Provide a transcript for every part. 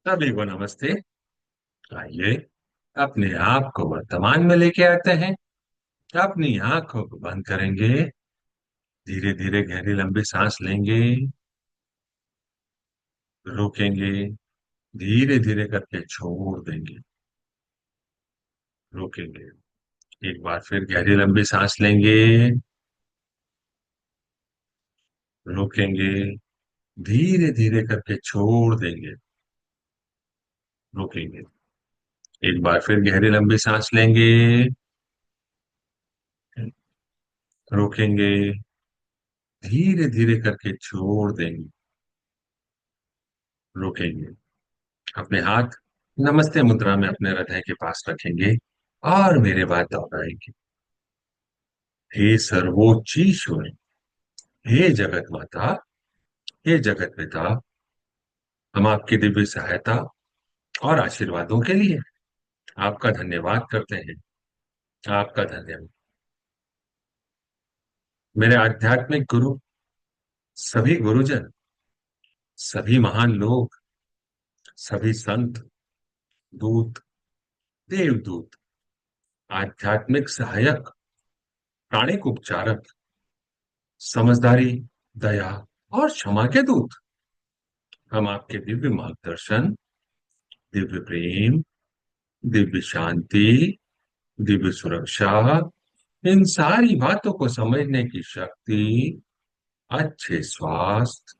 सभी को नमस्ते। आइए अपने आप को वर्तमान में लेके आते हैं। अपनी आंखों को बंद करेंगे। धीरे धीरे गहरी लंबी सांस लेंगे। रोकेंगे। धीरे धीरे करके छोड़ देंगे। रोकेंगे। एक बार फिर गहरी लंबी सांस लेंगे। रोकेंगे। धीरे धीरे करके छोड़ देंगे। रोकेंगे। एक बार फिर गहरी लंबी सांस लेंगे। रोकेंगे। धीरे धीरे करके छोड़ देंगे। रोकेंगे। अपने हाथ नमस्ते मुद्रा में अपने हृदय के पास रखेंगे और मेरे बाद दोहराएंगे। हे सर्वोच्च ईश्वर, हे जगत माता, हे जगत पिता, हम आपकी दिव्य सहायता और आशीर्वादों के लिए आपका धन्यवाद करते हैं। आपका धन्यवाद। मेरे आध्यात्मिक गुरु, सभी गुरुजन, सभी महान लोग, सभी संत, दूत, देवदूत, आध्यात्मिक सहायक, प्राणिक उपचारक, समझदारी, दया और क्षमा के दूत, हम आपके दिव्य मार्गदर्शन, दिव्य प्रेम, दिव्य शांति, दिव्य सुरक्षा, इन सारी बातों को समझने की शक्ति, अच्छे स्वास्थ्य,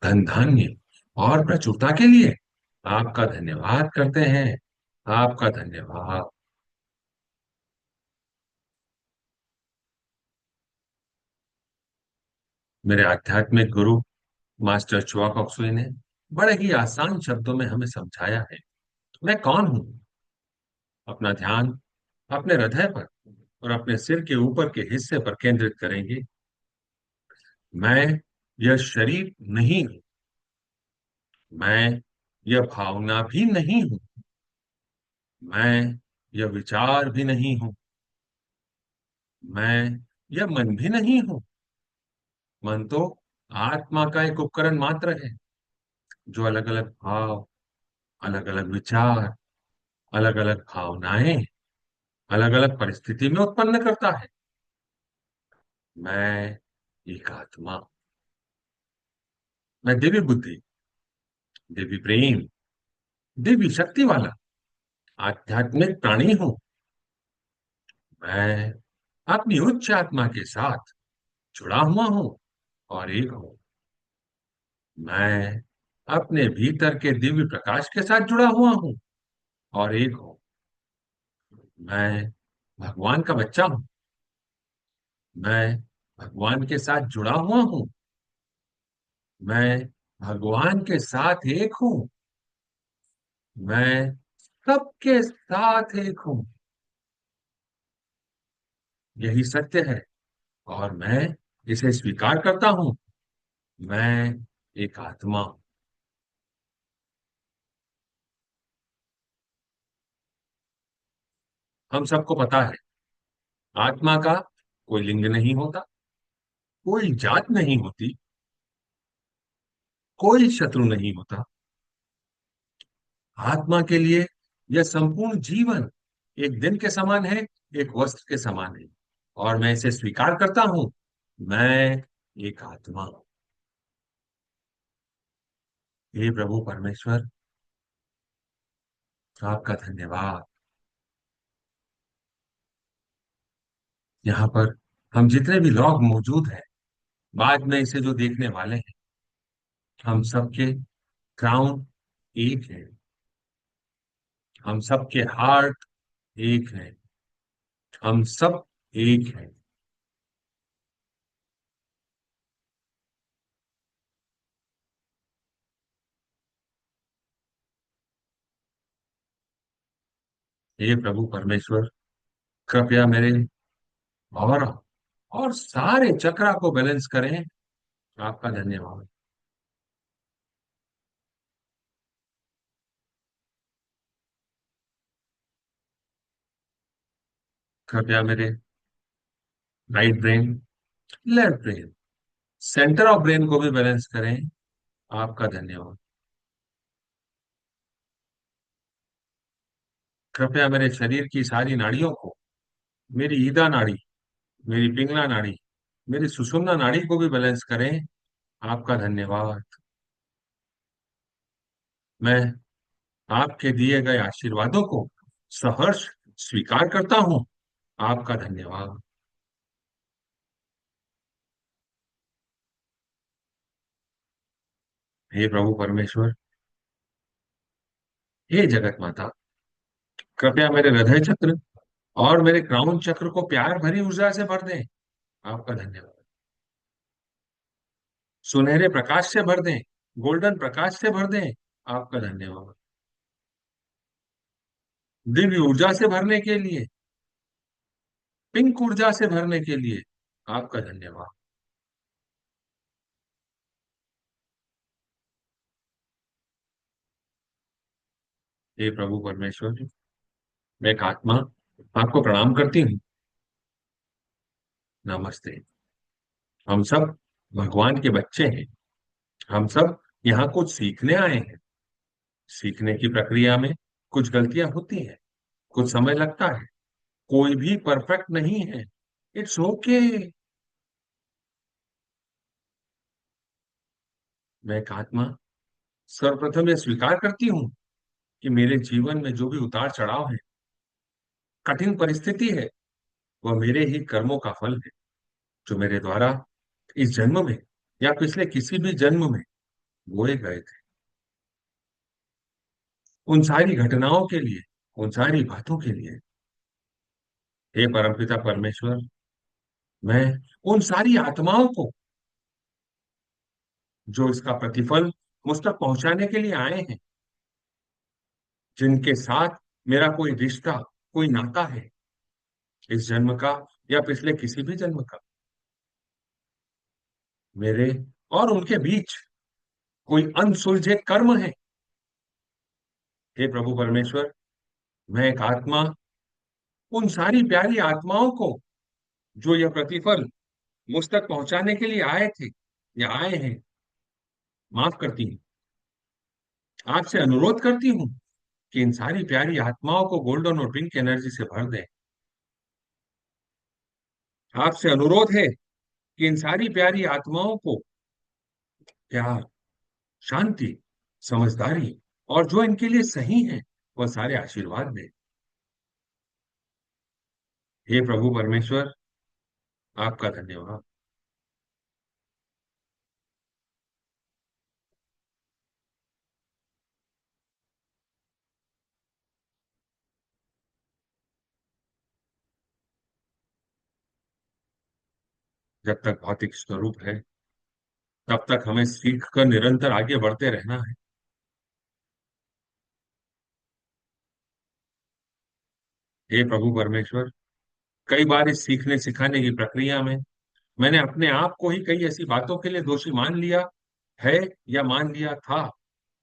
धन धान्य और प्रचुरता के लिए आपका धन्यवाद करते हैं। आपका धन्यवाद। मेरे आध्यात्मिक गुरु मास्टर चुआ कॉक्सुई ने बड़े ही आसान शब्दों में हमें समझाया है। मैं कौन हूं? अपना ध्यान अपने हृदय पर और अपने सिर के ऊपर के हिस्से पर केंद्रित करेंगे। मैं यह शरीर नहीं हूं। मैं यह भावना भी नहीं हूं। मैं यह विचार भी नहीं हूं। मैं यह मन भी नहीं हूं। मन तो आत्मा का एक उपकरण मात्र है, जो अलग अलग भाव, अलग अलग विचार, अलग अलग भावनाएं अलग अलग परिस्थिति में उत्पन्न करता है। मैं एक आत्मा, मैं दिव्य बुद्धि, दिव्य प्रेम, दिव्य शक्ति वाला आध्यात्मिक प्राणी हूं। मैं अपनी उच्च आत्मा के साथ जुड़ा हुआ हूं और एक हूं। मैं अपने भीतर के दिव्य प्रकाश के साथ जुड़ा हुआ हूं और एक हूं। मैं भगवान का बच्चा हूं। मैं भगवान के साथ जुड़ा हुआ हूं। मैं भगवान के साथ एक हूं। मैं सबके साथ एक हूं। यही सत्य है और मैं इसे स्वीकार करता हूं। मैं एक आत्मा हूं। हम सबको पता है, आत्मा का कोई लिंग नहीं होता, कोई जात नहीं होती, कोई शत्रु नहीं होता। आत्मा के लिए यह संपूर्ण जीवन एक दिन के समान है, एक वस्त्र के समान है, और मैं इसे स्वीकार करता हूं। मैं एक आत्मा हूं। हे प्रभु परमेश्वर, आपका धन्यवाद। यहाँ पर हम जितने भी लोग मौजूद हैं, बाद में इसे जो देखने वाले हैं, हम सबके क्राउन एक है। हम सबके हार्ट एक है। हम सब एक हैं। हे प्रभु परमेश्वर, कृपया मेरे और सारे चक्रा को बैलेंस करें। आपका धन्यवाद। कृपया मेरे right brain, left brain, centre of brain को भी बैलेंस करें। आपका धन्यवाद। कृपया मेरे शरीर की सारी नाड़ियों को, मेरी ईदा नाड़ी, मेरी पिंगला नाड़ी, मेरी सुषुम्ना नाड़ी को भी बैलेंस करें। आपका धन्यवाद। मैं आपके दिए गए आशीर्वादों को सहर्ष स्वीकार करता हूं। आपका धन्यवाद। हे प्रभु परमेश्वर, हे जगत माता, कृपया मेरे हृदय चक्र और मेरे क्राउन चक्र को प्यार भरी ऊर्जा से भर दें। आपका धन्यवाद। सुनहरे प्रकाश से भर दें, गोल्डन प्रकाश से भर दें। आपका धन्यवाद। दिव्य ऊर्जा से भरने के लिए, पिंक ऊर्जा से भरने के लिए आपका धन्यवाद। हे प्रभु परमेश्वर, मैं एक आत्मा आपको प्रणाम करती हूँ। नमस्ते। हम सब भगवान के बच्चे हैं। हम सब यहाँ कुछ सीखने आए हैं। सीखने की प्रक्रिया में कुछ गलतियां होती हैं, कुछ समय लगता है। कोई भी परफेक्ट नहीं है। It's okay. मैं एक आत्मा सर्वप्रथम यह स्वीकार करती हूँ कि मेरे जीवन में जो भी उतार चढ़ाव है, कठिन परिस्थिति है, वह मेरे ही कर्मों का फल है, जो मेरे द्वारा इस जन्म में या पिछले किसी भी जन्म में बोए गए थे। उन सारी घटनाओं के लिए, उन सारी बातों के लिए, हे परमपिता परमेश्वर, मैं उन सारी आत्माओं को जो इसका प्रतिफल मुझ तक पहुंचाने के लिए आए हैं, जिनके साथ मेरा कोई रिश्ता, कोई नाता है, इस जन्म का या पिछले किसी भी जन्म का, मेरे और उनके बीच कोई अनसुलझे कर्म है। हे प्रभु परमेश्वर, मैं एक आत्मा उन सारी प्यारी आत्माओं को जो यह प्रतिफल मुझ तक पहुंचाने के लिए आए थे या आए हैं, माफ करती हूँ। आपसे अनुरोध करती हूँ कि इन सारी प्यारी आत्माओं को गोल्डन और पिंक एनर्जी से भर दें। आपसे अनुरोध है कि इन सारी प्यारी आत्माओं को प्यार, शांति, समझदारी और जो इनके लिए सही है, वह सारे आशीर्वाद दें। हे प्रभु परमेश्वर, आपका धन्यवाद। जब तक भौतिक स्वरूप है, तब तक हमें सीख कर निरंतर आगे बढ़ते रहना है। हे प्रभु परमेश्वर, कई बार इस सीखने सिखाने की प्रक्रिया में मैंने अपने आप को ही कई ऐसी बातों के लिए दोषी मान लिया है या मान लिया था,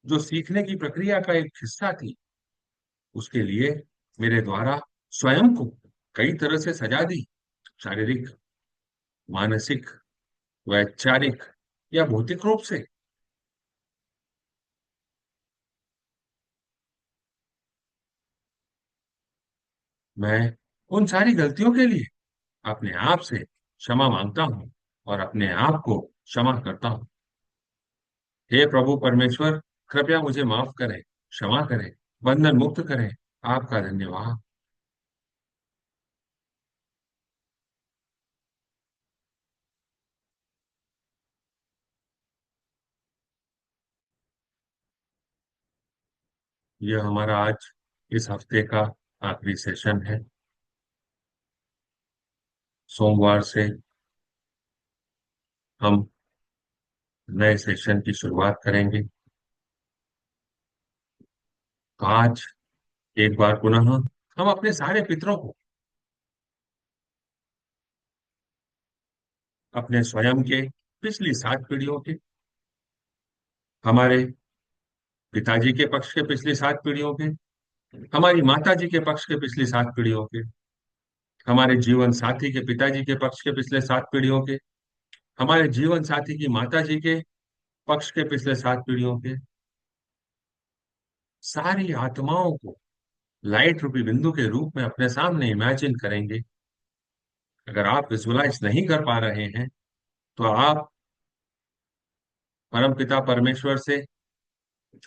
जो सीखने की प्रक्रिया का एक हिस्सा थी। उसके लिए मेरे द्वारा स्वयं को कई तरह से सजा दी, शारीरिक, मानसिक, वैचारिक या भौतिक रूप से। मैं उन सारी गलतियों के लिए अपने आप से क्षमा मांगता हूँ और अपने आप को क्षमा करता हूँ। हे प्रभु परमेश्वर, कृपया मुझे माफ करें, क्षमा करें, बंधन मुक्त करें। आपका धन्यवाद। यह हमारा आज इस हफ्ते का आखिरी सेशन है। सोमवार से हम नए सेशन की शुरुआत करेंगे। तो आज एक बार पुनः हम अपने सारे पितरों को, अपने स्वयं के पिछली 7 पीढ़ियों के, हमारे पिताजी के पक्ष के पिछली 7 पीढ़ियों के, हमारी माता जी के पक्ष के पिछली 7 पीढ़ियों के, हमारे जीवन साथी के पिताजी के पक्ष के पिछले 7 पीढ़ियों के, हमारे जीवन साथी की माता जी के पक्ष के पिछले 7 पीढ़ियों के, सारी आत्माओं को लाइट रूपी बिंदु के रूप में अपने सामने इमेजिन करेंगे। अगर आप विजुअलाइज नहीं कर पा रहे हैं तो आप परमपिता परमेश्वर से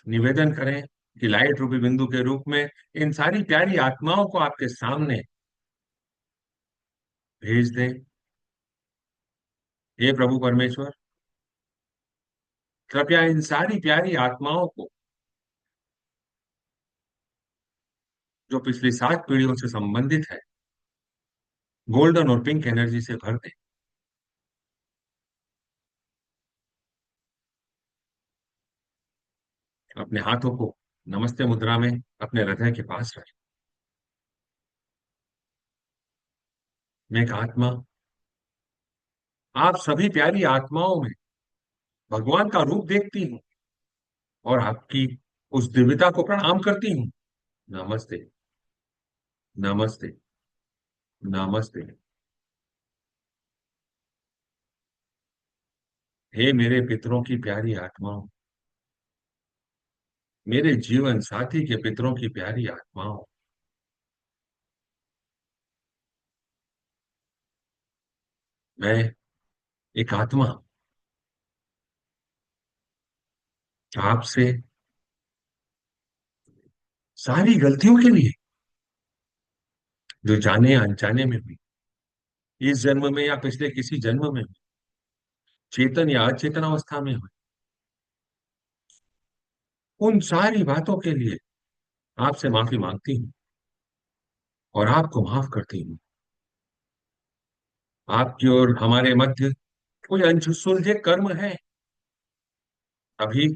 निवेदन करें कि लाइट रूपी बिंदु के रूप में इन सारी प्यारी आत्माओं को आपके सामने भेज दें। हे प्रभु परमेश्वर, कृपया इन सारी प्यारी आत्माओं को जो पिछली 7 पीढ़ियों से संबंधित है, गोल्डन और पिंक एनर्जी से भर दें। अपने हाथों को नमस्ते मुद्रा में अपने हृदय के पास रखें। मैं एक आत्मा आप सभी प्यारी आत्माओं में भगवान का रूप देखती हूँ और आपकी उस दिव्यता को प्रणाम करती हूँ। नमस्ते, नमस्ते, नमस्ते। हे मेरे पितरों की प्यारी आत्माओं, मेरे जीवन साथी के पितरों की प्यारी आत्माओं, मैं एक आत्मा आपसे सारी गलतियों के लिए जो जाने या अनजाने में हुई, इस जन्म में या पिछले किसी जन्म में हुई, चेतन या अचेतन अवस्था में हुई, उन सारी बातों के लिए आपसे माफी मांगती हूँ और आपको माफ करती हूँ। आपकी और हमारे मध्य कोई अनसुलझे कर्म है अभी।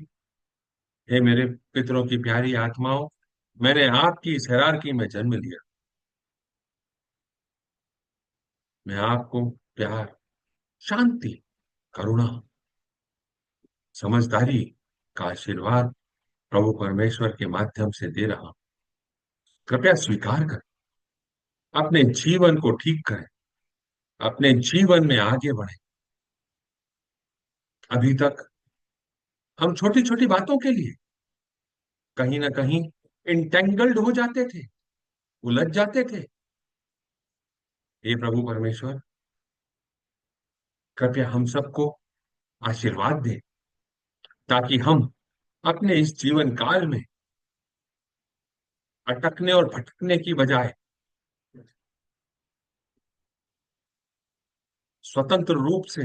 हे मेरे पितरों की प्यारी आत्माओं, मैंने आपकी इस हैरारकी में जन्म लिया। मैं आपको प्यार, शांति, करुणा, समझदारी का आशीर्वाद प्रभु परमेश्वर के माध्यम से दे रहा हूं। कृपया स्वीकार करें, अपने जीवन को ठीक करें, अपने जीवन में आगे बढ़ें। अभी तक हम छोटी छोटी बातों के लिए कहीं ना कहीं इंटेंगल्ड हो जाते थे, उलझ जाते थे। हे प्रभु परमेश्वर, कृपया हम सबको आशीर्वाद दें ताकि हम अपने इस जीवन काल में अटकने और भटकने की बजाय स्वतंत्र रूप से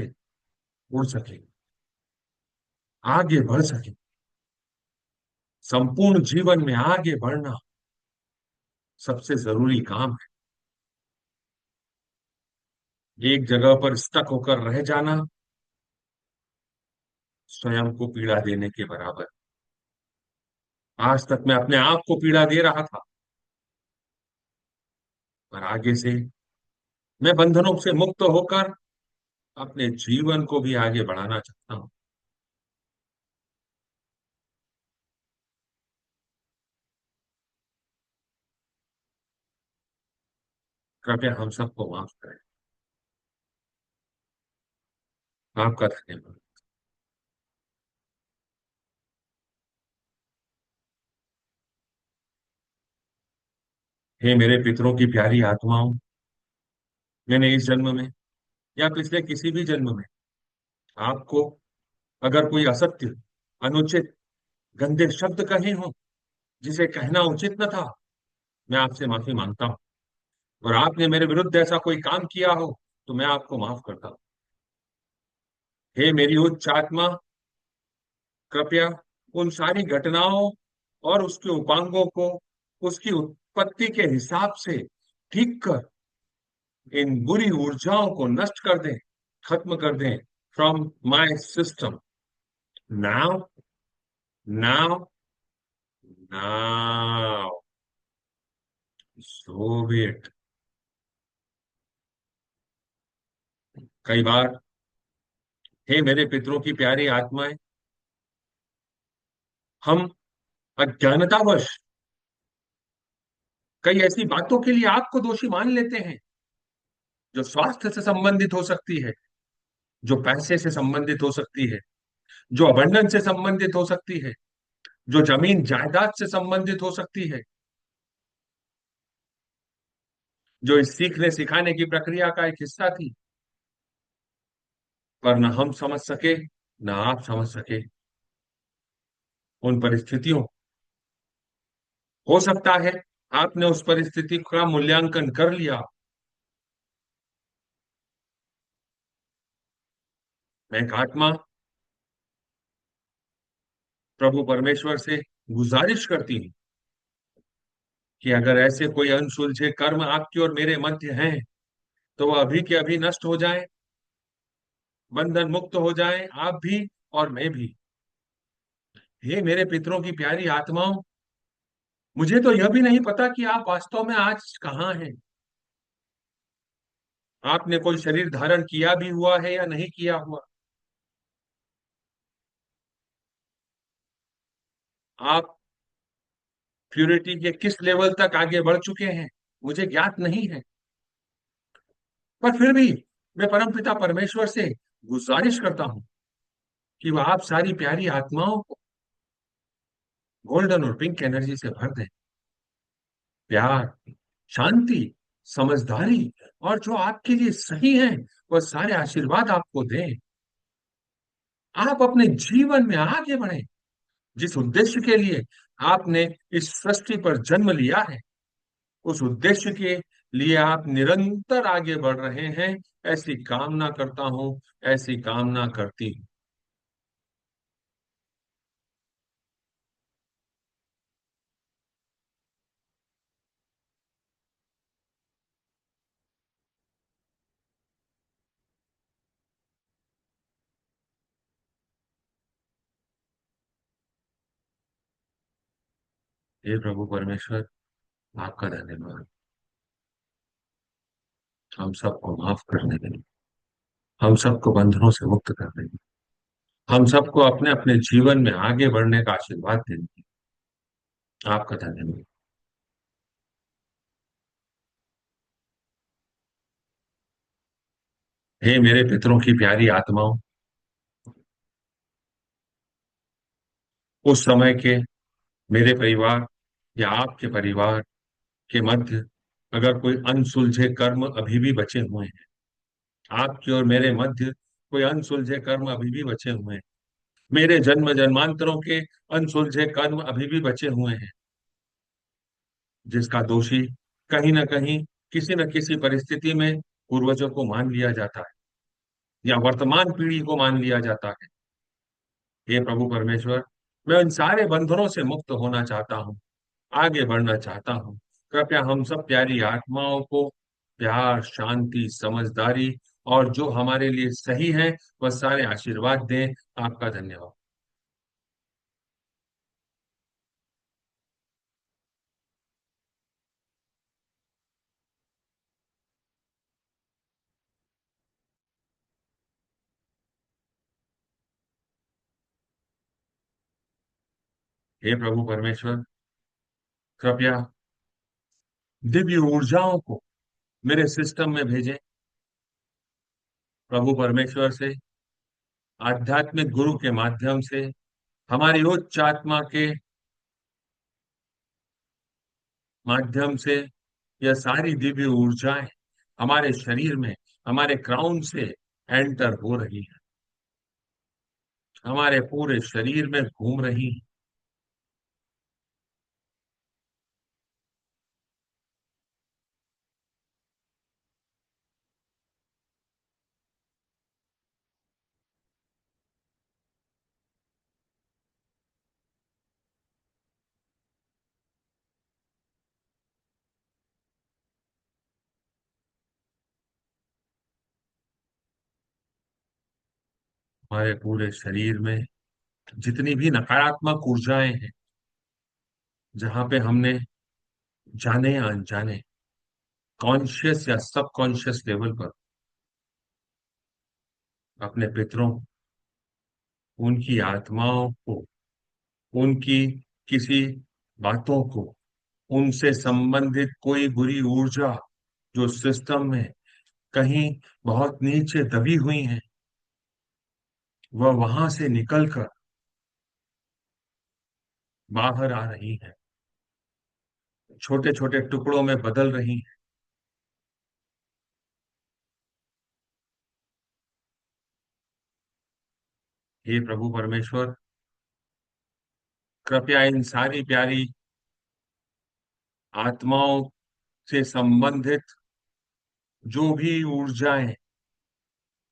उड़ सके, आगे बढ़ सके। संपूर्ण जीवन में आगे बढ़ना सबसे जरूरी काम है। एक जगह पर स्टक होकर रह जाना स्वयं को पीड़ा देने के बराबर। आज तक मैं अपने आप को पीड़ा दे रहा था, पर आगे से मैं बंधनों से मुक्त होकर अपने जीवन को भी आगे बढ़ाना चाहता हूं। कृपया हम सबको माफ करें। आपका धन्यवाद। हे मेरे पितरों की प्यारी आत्माओं, मैंने इस जन्म में या पिछले किसी भी जन्म में आपको अगर कोई असत्य, अनुचित, गंदे शब्द कहे हों जिसे कहना उचित न था, मैं आपसे माफी मांगता हूं। और आपने मेरे विरुद्ध ऐसा कोई काम किया हो तो मैं आपको माफ करता हूं। हे मेरी उच्च आत्मा, कृपया उन सारी घटनाओं और उसके उपांगों को उसकी उत्पत्ति के हिसाब से ठीक कर इन बुरी ऊर्जाओं को नष्ट कर दें, खत्म कर दें from my system now, now, now. So it. कई बार हे मेरे पितरों की प्यारी आत्माएं, हम अज्ञानतावश कई ऐसी बातों के लिए आपको दोषी मान लेते हैं जो स्वास्थ्य से संबंधित हो सकती है, जो पैसे से संबंधित हो सकती है, जो अबंडन से संबंधित हो सकती है, जो जमीन जायदाद से संबंधित हो सकती है। जो इस सीखने सिखाने की प्रक्रिया का एक हिस्सा थी, पर न हम समझ सके, न आप समझ सके उन परिस्थितियों। हो सकता है आपने उस परिस्थिति का मूल्यांकन कर लिया। मैं एक आत्मा प्रभु परमेश्वर से गुजारिश करती हूँ कि अगर ऐसे कोई अनसुलझे कर्म आपके और मेरे मध्य हैं, तो वह अभी के अभी नष्ट हो जाए, बंधन मुक्त हो जाए, आप भी और मैं भी। हे मेरे पितरों की प्यारी आत्माओं, मुझे तो यह भी नहीं पता कि आप वास्तव में आज कहाँ हैं। आपने कोई शरीर धारण किया भी हुआ है या नहीं किया हुआ। आप प्यूरिटी के किस लेवल तक आगे बढ़ चुके हैं, मुझे ज्ञात नहीं है। पर फिर भी मैं परमपिता परमेश्वर से गुजारिश करता हूं कि वह आप सारी प्यारी आत्माओं को गोल्डन और पिंक एनर्जी से भर दें। प्यार, शांति, समझदारी और जो आपके लिए सही है, वह सारे आशीर्वाद आपको दें। आप अपने जीवन में आगे बढ़ें। जिस उद्देश्य के लिए आपने इस सृष्टि पर जन्म लिया है, उस उद्देश्य के लिए आप निरंतर आगे बढ़ रहे हैं, ऐसी कामना करता हूं, ऐसी कामना करती हूं। हे प्रभु परमेश्वर, आपका धन्यवाद। हम सबको माफ करने के लिए, हम सबको बंधनों से मुक्त करने के लिए, हम सबको अपने अपने जीवन में आगे बढ़ने का आशीर्वाद देने के लिए आपका धन्यवाद। हे मेरे पितरों की प्यारी आत्माओं, उस समय के मेरे परिवार या आपके परिवार के मध्य अगर कोई अनसुलझे कर्म अभी भी बचे हुए हैं, आपके और मेरे मध्य कोई अनसुलझे कर्म अभी भी बचे हुए हैं, मेरे जन्म जन्मांतरों के अनसुलझे कर्म अभी भी बचे हुए हैं, जिसका दोषी कहीं ना कहीं किसी न किसी परिस्थिति में पूर्वजों को मान लिया जाता है या वर्तमान पीढ़ी को मान लिया जाता है। हे प्रभु परमेश्वर, मैं इन सारे बंधनों से मुक्त होना चाहता हूँ, आगे बढ़ना चाहता हूँ। कृपया हम सब प्यारी आत्माओं को प्यार, शांति, समझदारी और जो हमारे लिए सही है, वह सारे आशीर्वाद दें। आपका धन्यवाद। हे प्रभु परमेश्वर, कृपया दिव्य ऊर्जाओं को मेरे सिस्टम में भेजें। प्रभु परमेश्वर से आध्यात्मिक गुरु के माध्यम से हमारी उच्च आत्मा के माध्यम से यह सारी दिव्य ऊर्जाएं हमारे शरीर में, हमारे क्राउन से एंटर हो रही है, हमारे पूरे शरीर में घूम रही है। हमारे पूरे शरीर में जितनी भी नकारात्मक ऊर्जाएं हैं, जहां पे हमने जाने या अनजाने, कॉन्शियस या सबकॉन्शियस लेवल पर अपने पितरों, उनकी आत्माओं को, उनकी किसी बातों को, उनसे संबंधित कोई बुरी ऊर्जा जो सिस्टम में कहीं बहुत नीचे दबी हुई है, वह वहां से निकलकर बाहर आ रही है, छोटे छोटे टुकड़ों में बदल रही है, हे प्रभु परमेश्वर, कृपया इन सारी प्यारी आत्माओं से संबंधित जो भी ऊर्जाएं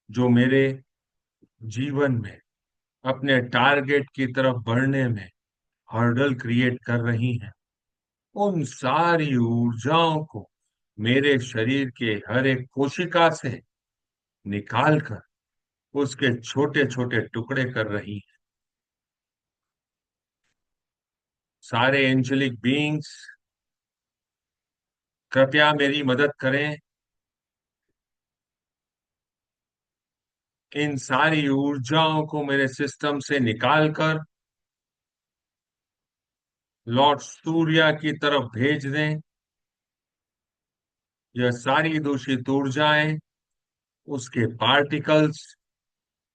जो मेरे जीवन में अपने टारगेट की तरफ बढ़ने में हर्डल क्रिएट कर रही हैं, उन सारी ऊर्जाओं को मेरे शरीर के हर एक कोशिका से निकाल कर उसके छोटे छोटे टुकड़े कर रही हैं। सारे एंजेलिक बीइंग्स कृपया मेरी मदद करें, इन सारी ऊर्जाओं को मेरे सिस्टम से निकालकर लॉर्ड सूर्य की तरफ भेज दें। यह सारी दूषित ऊर्जाएं, उसके पार्टिकल्स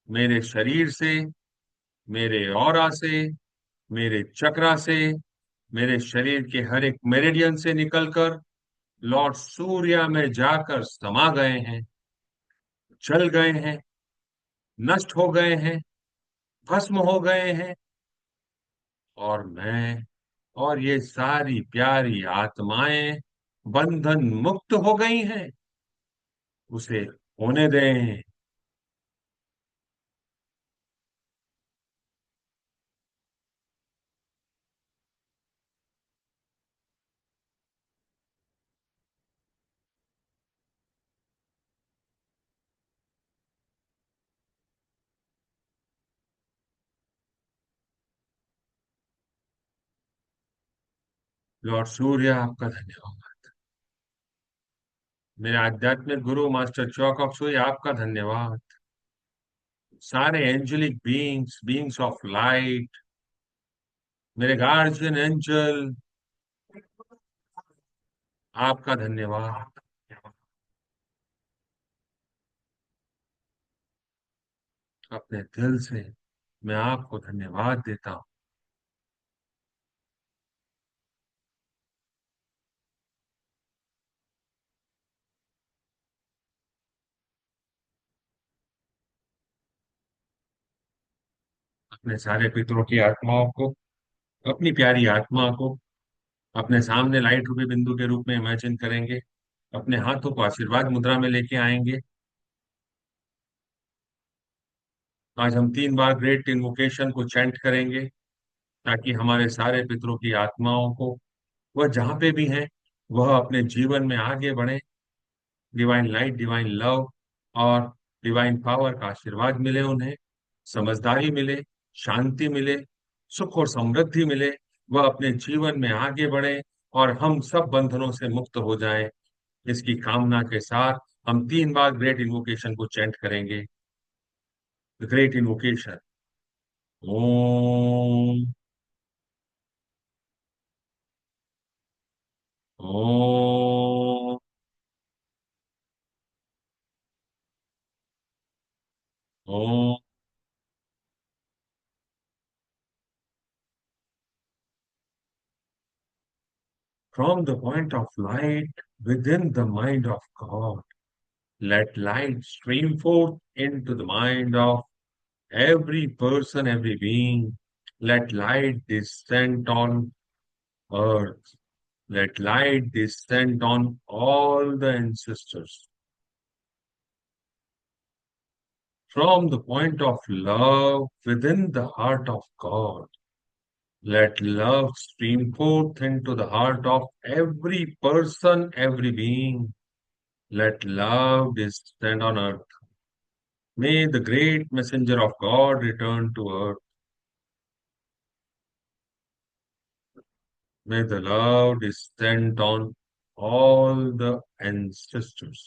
मेरे शरीर से, मेरे ऑरा से, मेरे चक्रा से, मेरे शरीर के हर एक मेरिडियन से निकलकर लॉर्ड सूर्य में जाकर समा गए हैं, चल गए हैं, नष्ट हो गए हैं, भस्म हो गए हैं। और मैं और ये सारी प्यारी आत्माएं बंधन मुक्त हो गई हैं। उसे होने दें। लॉर्ड सूर्य आपका धन्यवाद। मेरे आध्यात्मिक गुरु मास्टर चौक ऑक्सुई आपका धन्यवाद। सारे angelic beings, beings of light, मेरे गार्जियन एंजल, आपका धन्यवाद। अपने दिल से मैं आपको धन्यवाद देता हूँ। अपने सारे पितरों की आत्माओं को, अपनी प्यारी आत्मा को अपने सामने लाइट रूपी बिंदु के रूप में इमेजिन करेंगे। अपने हाथों को आशीर्वाद मुद्रा में लेके आएंगे। आज हम 3 बार ग्रेट इन्वोकेशन को चैंट करेंगे, ताकि हमारे सारे पितरों की आत्माओं को, वह जहाँ पे भी हैं, वह अपने जीवन में आगे बढ़े, डिवाइन लाइट, डिवाइन लव और डिवाइन पावर का आशीर्वाद मिले उन्हें, समझदारी मिले, शांति मिले, सुख और समृद्धि मिले। वह अपने जीवन में आगे बढ़े और हम सब बंधनों से मुक्त हो जाएं। इसकी कामना के साथ हम 3 बार ग्रेट इन्वोकेशन को चैंट करेंगे। Great invocation. Om. Om. Om. From the point of light within the mind of God, let light stream forth into the mind of every person, every being. Let light descend on earth. Let light descend on all the ancestors. From the point of love within the heart of God, let love stream forth into the heart of every person, every being. Let love descend on earth. May the great messenger of God return to earth. May the love descend on all the ancestors.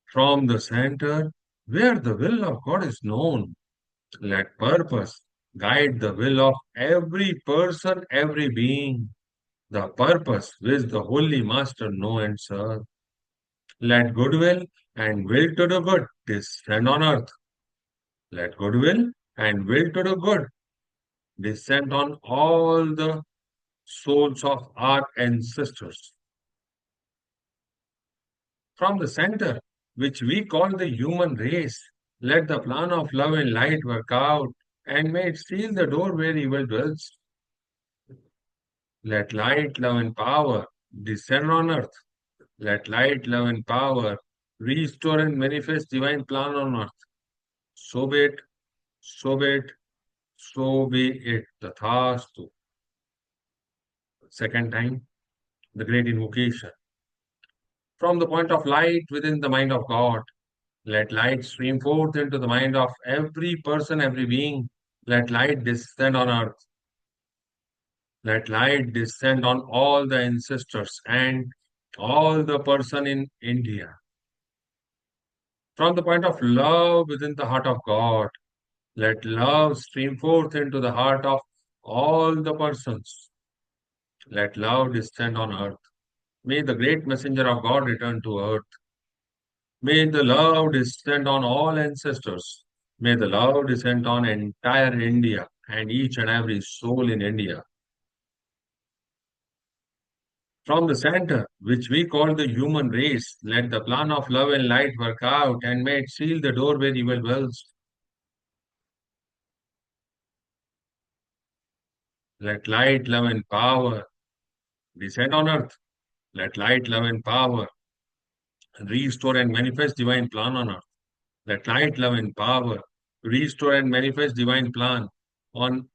From the center, where the will of God is known, let purpose guide the will of every person, every being. The purpose which the Holy Master know and serve. Let goodwill and will to do good descend on earth. Let goodwill and will to do good descend on all the souls of our ancestors. From the center, which we call the human race, let the plan of love and light work out, and may it seal the door where evil dwells. Let light, love, and power descend on earth. Let light, love, and power restore and manifest divine plan on earth. So be it, so be it, so be it. Tathastu. Second time, the great invocation. From the point of light within the mind of God, let light stream forth into the mind of every person, every being. Let light descend on earth. Let light descend on all the ancestors and all the person in India. From the point of love within the heart of God, let love stream forth into the heart of all the persons. Let love descend on earth. May the great messenger of God return to earth. May the love descend on all ancestors. May the love descend on entire India and each and every soul in India. From the center, which we call the human race, let the plan of love and light work out and may it seal the door where evil dwells. Let light, love, and power descend on earth. Let light, love, and power restore and manifest divine plan on earth. Let light, love, and power restore and manifest divine plan on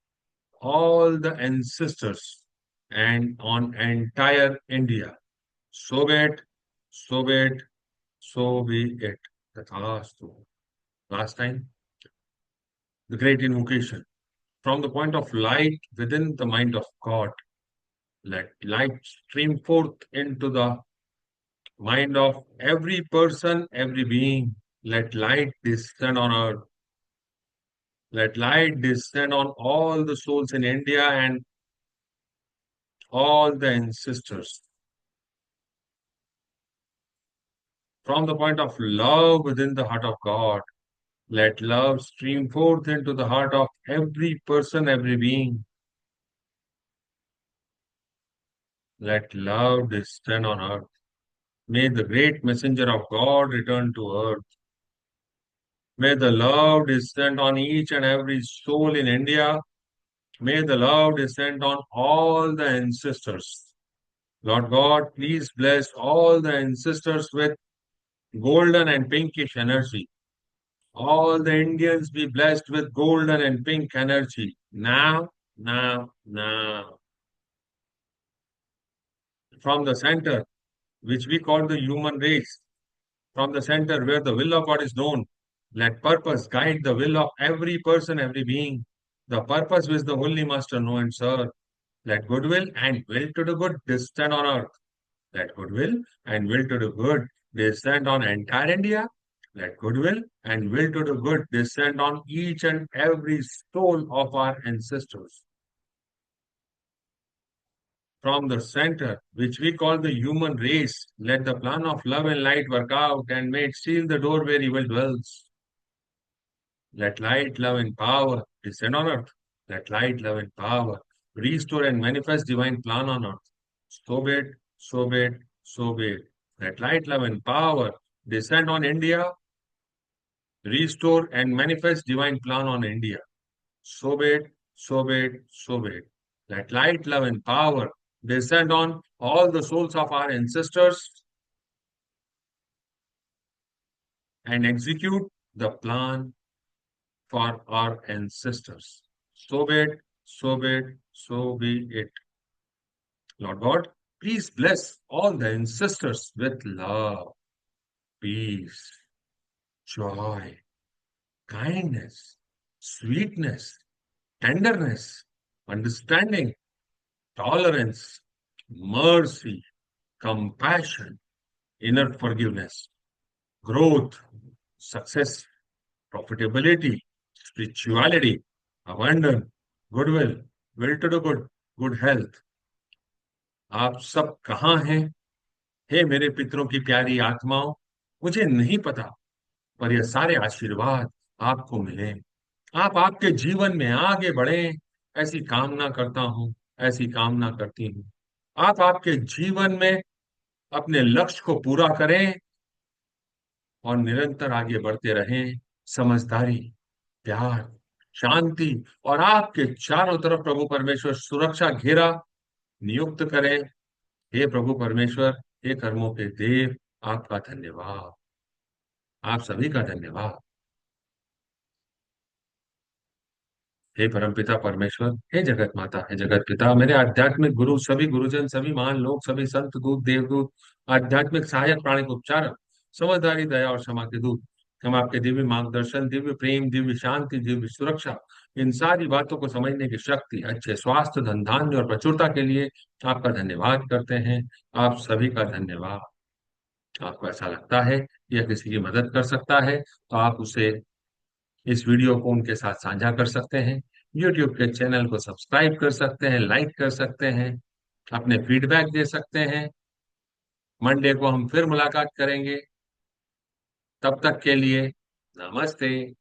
all the ancestors and on entire India. So be it, so be it, so be it. Tathastu. Last time, the great invocation. From the point of light within the mind of God, let light stream forth into the mind of every person, every being. Let light descend on earth. Let light descend on all the souls in India and all the ancestors. From the point of love within the heart of God, let love stream forth into the heart of every person, every being. Let love descend on earth. May the great messenger of God return to earth. May the love descend on each and every soul in India. May the love descend on all the ancestors. Lord God, please bless all the ancestors with golden and pinkish energy. All the Indians be blessed with golden and pink energy. Now, now, now. From the center, which we call the human race, from the center where the will of God is known, let purpose guide the will of every person, every being. The purpose which the Holy Master know and serve. Let goodwill and will to do good descend on earth. Let goodwill and will to do good descend on entire India. Let goodwill and will to do good descend on each and every soul of our ancestors. From the center, which we call the human race, let the plan of love and light work out and may it seal the door where evil dwells. Let light, love, and power descend on earth. Let light, love, and power restore and manifest divine plan on earth. So be it, so be it, so be it. Let light, love, and power descend on India, restore and manifest divine plan on India. So be it, so be it, so be it. Let light, love, and power descend on all the souls of our ancestors and execute the plan for our ancestors. So be it, so be it, so be it. Lord God, please bless all the ancestors with love, peace, joy, kindness, sweetness, tenderness, understanding, tolerance, mercy, compassion, inner forgiveness, growth, success, profitability, spirituality, abundance, goodwill, will to do good, good health. आप सब कहाँ हैं? हे मेरे पितरों की प्यारी आत्माओं, मुझे नहीं पता, पर यह सारे आशीर्वाद आपको मिले। आप आपके जीवन में आगे बढ़ें, ऐसी कामना करता हूँ, ऐसी कामना करती हूँ। आप आपके जीवन में अपने लक्ष्य को पूरा करें, और निरंतर आगे बढ़ते रहें। समझदारी, प्यार, शांति और आपके चारों तरफ प्रभु परमेश्वर सुरक्षा घेरा नियुक्त करें। हे प्रभु परमेश्वर, हे कर्मों के देव, आपका धन्यवाद। आप सभी का धन्यवाद। हे परमपिता परमेश्वर, हे जगत माता, हे जगत पिता, मेरे आध्यात्मिक गुरु, सभी गुरुजन, सभी महान लोग, सभी संत दूत, देवदूत, आध्यात्मिक सहायक, प्राणिक उपचारक, समझदारी, दया और क्षमा के दूत, हम आपके दिव्य मार्गदर्शन, दिव्य प्रेम, दिव्य शांति, दिव्य सुरक्षा, इन सारी बातों को समझने की शक्ति, अच्छे स्वास्थ्य, धन धान्य और प्रचुरता के लिए आपका धन्यवाद करते हैं। आप सभी का धन्यवाद। आपको ऐसा लगता है कि यह किसी की मदद कर सकता है, तो आप उसे, इस वीडियो को उनके साथ साझा कर सकते हैं। यूट्यूब के चैनल को सब्सक्राइब कर सकते हैं, लाइक कर सकते हैं, अपने फीडबैक दे सकते हैं। मंडे को हम फिर मुलाकात करेंगे। तब तक के लिए नमस्ते।